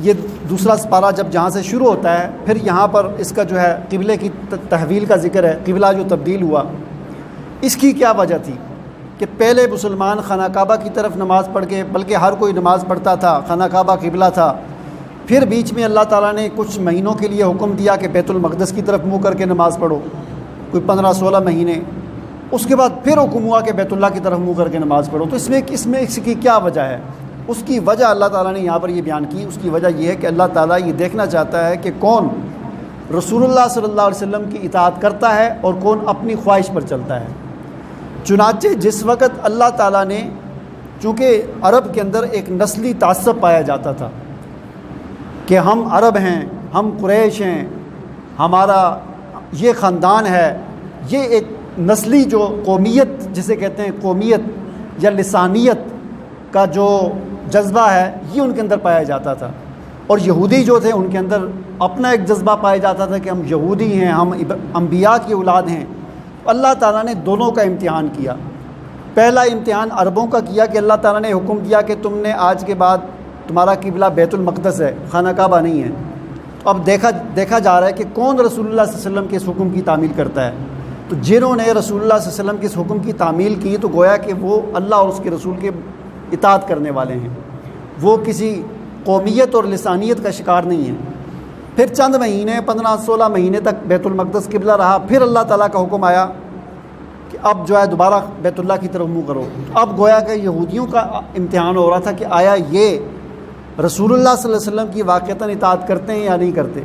یہ دوسرا سپارہ جب جہاں سے شروع ہوتا ہے، پھر یہاں پر اس کا جو ہے قبلے کی تحویل کا ذکر ہے، قبلہ جو تبدیل ہوا، اس کی کیا وجہ تھی کہ پہلے مسلمان خانہ کعبہ کی طرف نماز پڑھ کے، بلکہ ہر کوئی نماز پڑھتا تھا، خانہ کعبہ قبلہ تھا، پھر بیچ میں اللہ تعالیٰ نے کچھ مہینوں کے لیے حکم دیا کہ بیت المقدس کی طرف منہ کر کے نماز پڑھو، کوئی 15-16 مہینے، اس کے بعد پھر حکم ہوا کہ بیت اللہ کی طرف منہ کر کے نماز پڑھو۔ تو اس کی کیا وجہ ہے؟ اس کی وجہ اللہ تعالیٰ نے یہاں پر یہ بیان کی۔ اس کی وجہ یہ ہے کہ اللہ تعالیٰ یہ دیکھنا چاہتا ہے کہ کون رسول اللہ صلی اللہ علیہ وسلم کی اطاعت کرتا ہے اور کون اپنی خواہش پر چلتا ہے۔ چنانچہ جس وقت اللہ تعالیٰ نے، چونکہ عرب کے اندر ایک نسلی تعصب پایا جاتا تھا کہ ہم عرب ہیں، ہم قریش ہیں، ہمارا یہ خاندان ہے، یہ ایک نسلی جو قومیت جسے کہتے ہیں، قومیت یا لسانیت کا جو جذبہ ہے، یہ ان کے اندر پایا جاتا تھا۔ اور یہودی جو تھے ان کے اندر اپنا ایک جذبہ پایا جاتا تھا کہ ہم یہودی ہیں، ہم انبیاء کی اولاد ہیں۔ اللہ تعالیٰ نے دونوں کا امتحان کیا۔ پہلا امتحان عربوں کا کیا کہ اللہ تعالیٰ نے حکم دیا کہ تم نے آج کے بعد تمہارا قبلہ بیت المقدس ہے، خانہ کعبہ نہیں ہے۔ اب دیکھا جا رہا ہے کہ کون رسول اللہ صلی اللہ علیہ وسلم کے اس حکم کی تعمیل کرتا ہے۔ تو جنہوں نے رسول اللہ صلی اللہ علیہ وسلم کے اس حکم کی تعمیل کی تو گویا کہ وہ اللہ اور اس کے رسول کے اطاعت کرنے والے ہیں، وہ کسی قومیت اور لسانیت کا شکار نہیں ہیں۔ پھر چند مہینے، 15-16 مہینے تک بیت المقدس قبلہ رہا، پھر اللہ تعالیٰ کا حکم آیا کہ اب جو ہے دوبارہ بیت اللہ کی طرف منہ کرو۔ اب گویا کہ یہودیوں کا امتحان ہو رہا تھا کہ آیا یہ رسول اللہ صلی اللہ علیہ وسلم کی واقعتاً اطاعت کرتے ہیں یا نہیں کرتے۔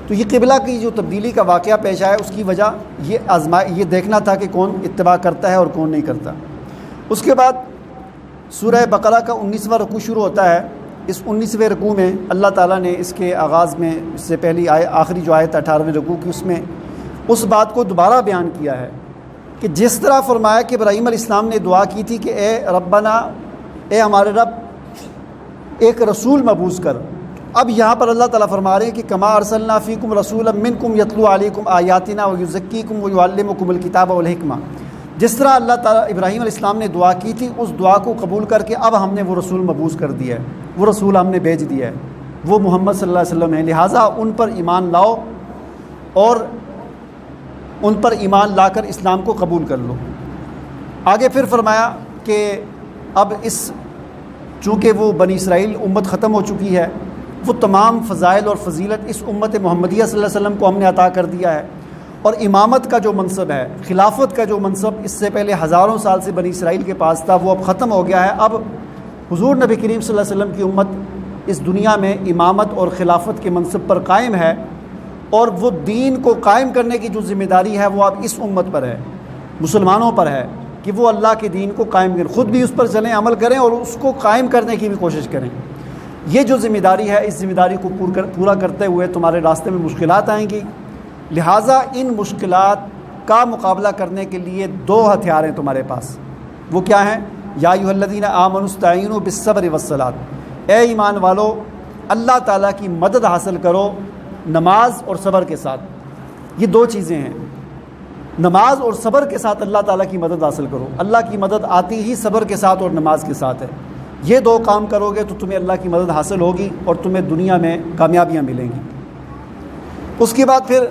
تو یہ قبلہ کی جو تبدیلی کا واقعہ پیش آیا، اس کی وجہ یہ دیکھنا تھا کہ کون اتباع کرتا ہے اور کون نہیں کرتا۔ اس کے بعد سورہ بقرہ کا 19واں رکوع شروع ہوتا ہے۔ اس 19ویں رکوع میں اللہ تعالیٰ نے اس کے آغاز میں، اس سے پہلی آخری جو آیت 18ویں رکوع کی، اس میں اس بات کو دوبارہ بیان کیا ہے کہ جس طرح فرمایا کہ ابراہیم علیہ السلام نے دعا کی تھی کہ اے ربنا، اے ہمارے رب، ایک رسول مبعوث کر۔ اب یہاں پر اللہ تعالیٰ فرما رہے ہیں کہ کما ارسلنا فیکم رسولا منکم یتلو علیکم آیاتنا ویزکیکم ویعلمکم الکتاب والحکمہ۔ جس طرح اللہ تعالیٰ ابراہیم علیہ السلام نے دعا کی تھی، اس دعا کو قبول کر کے اب ہم نے وہ رسول مبعوث کر دیا ہے، وہ رسول ہم نے بھیج دیا ہے، وہ محمد صلی اللہ علیہ وسلم ہے۔ لہٰذا ان پر ایمان لاؤ اور ان پر ایمان لا کر اسلام کو قبول کر لو۔ آگے پھر فرمایا کہ اب چونکہ وہ بنی اسرائیل امت ختم ہو چکی ہے، وہ تمام فضائل اور فضیلت اس امت محمدیہ صلی اللہ علیہ وسلم کو ہم نے عطا کر دیا ہے۔ اور امامت کا جو منصب ہے، خلافت کا جو منصب اس سے پہلے ہزاروں سال سے بنی اسرائیل کے پاس تھا، وہ اب ختم ہو گیا ہے۔ اب حضور نبی کریم صلی اللہ علیہ وسلم کی امت اس دنیا میں امامت اور خلافت کے منصب پر قائم ہے، اور وہ دین کو قائم کرنے کی جو ذمہ داری ہے وہ اب اس امت پر ہے، مسلمانوں پر ہے کہ وہ اللہ کے دین کو قائم کریں، خود بھی اس پر چلیں، عمل کریں اور اس کو قائم کرنے کی بھی کوشش کریں۔ یہ جو ذمہ داری ہے، اس ذمہ داری کو پورا کرتے ہوئے تمہارے راستے میں مشکلات آئیں گی، لہٰذا ان مشکلات کا مقابلہ کرنے کے لیے 2 ہتھیار ہیں تمہارے پاس۔ وہ کیا ہیں؟ یا ایھا الذین آمنوا استعینوا بالصبر والصلاۃ، اے ایمان والو اللہ تعالیٰ کی مدد حاصل کرو نماز اور صبر کے ساتھ۔ یہ 2 چیزیں ہیں، نماز اور صبر کے ساتھ اللہ تعالیٰ کی مدد حاصل کرو۔ اللہ کی مدد آتی ہی صبر کے ساتھ اور نماز کے ساتھ ہے۔ یہ 2 کام کرو گے تو تمہیں اللہ کی مدد حاصل ہوگی اور تمہیں دنیا میں کامیابیاں ملیں گی۔ اس کے بعد پھر